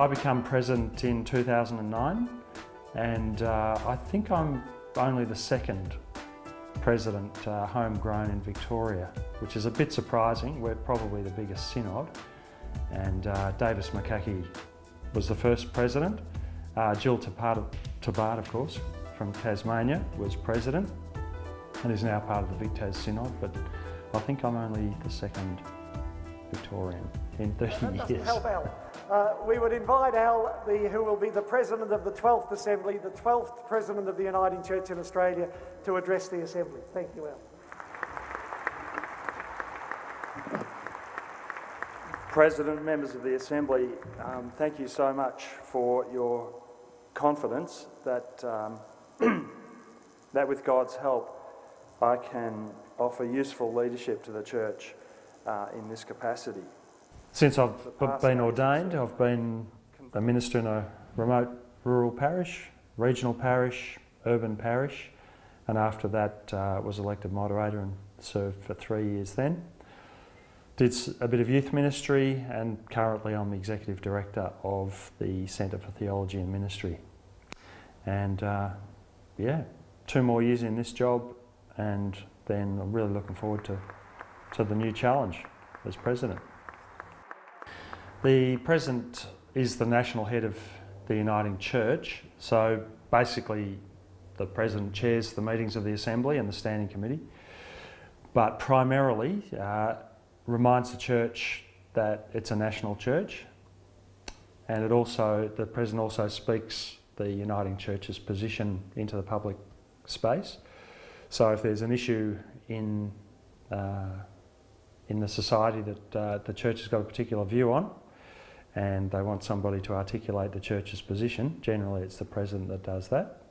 I became president in 2009, and I think I'm only the second president homegrown in Victoria, which is a bit surprising. We're probably the biggest synod, and Davis McCackey was the first president. Jill Tabart, of course, from Tasmania, was president and is now part of the Vic Tas Synod, but I think I'm only the second Victorian in 30 years. That doesn't help Al. We would invite Al, who will be the President of the 12th Assembly, the 12th President of the Uniting Church in Australia, to address the Assembly. Thank you, Al. President, members of the Assembly, thank you so much for your confidence that, that with God's help I can offer useful leadership to the Church in this capacity. Since I've been ordained, I've been a minister in a remote rural parish, regional parish, urban parish, and after that was elected moderator and served for 3 years then. Did a bit of youth ministry, and currently I'm the Executive Director of the Centre for Theology and Ministry. And yeah, 2 more years in this job, and then I'm really looking forward to the new challenge as President. The President is the national head of the Uniting Church, so basically the President chairs the meetings of the Assembly and the Standing Committee, but primarily reminds the Church that it's a national church, and the President also speaks the Uniting Church's position into the public space. So if there's an issue in the society that the Church has got a particular view on, and they want somebody to articulate the Church's position, generally it's the President that does that.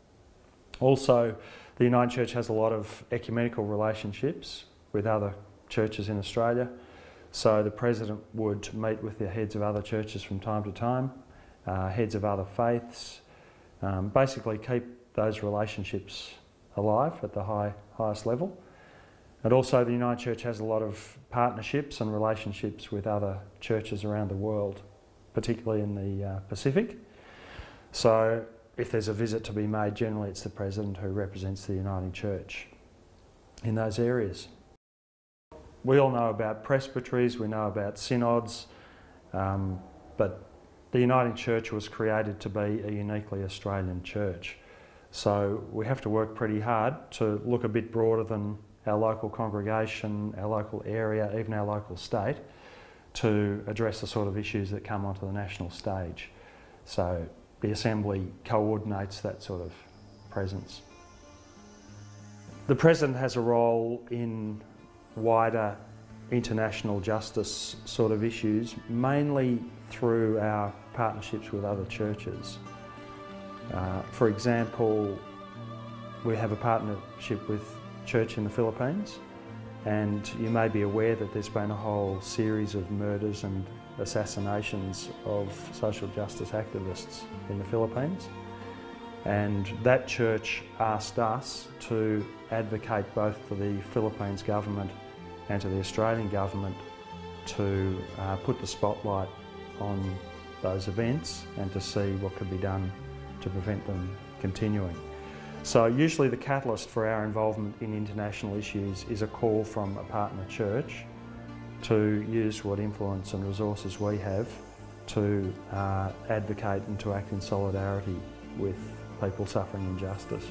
Also, the Uniting Church has a lot of ecumenical relationships with other churches in Australia, so the President would meet with the heads of other churches from time to time, heads of other faiths, basically keep those relationships alive at the highest level. And also the Uniting Church has a lot of partnerships and relationships with other churches around the world, particularly in the Pacific. So if there's a visit to be made, generally it's the President who represents the Uniting Church in those areas. We all know about presbyteries, we know about synods, but the Uniting Church was created to be a uniquely Australian church. So we have to work pretty hard to look a bit broader than our local congregation, our local area, even our local state, to address the sort of issues that come onto the national stage. So the Assembly coordinates that sort of presence. The President has a role in wider international justice sort of issues, mainly through our partnerships with other churches. For example, we have a partnership with Church in the Philippines, and you may be aware that there's been a whole series of murders and assassinations of social justice activists in the Philippines. And that church asked us to advocate both to the Philippines government and to the Australian government to put the spotlight on those events and to see what could be done to prevent them continuing. So usually the catalyst for our involvement in international issues is a call from a partner church to use what influence and resources we have to advocate and to act in solidarity with people suffering injustice.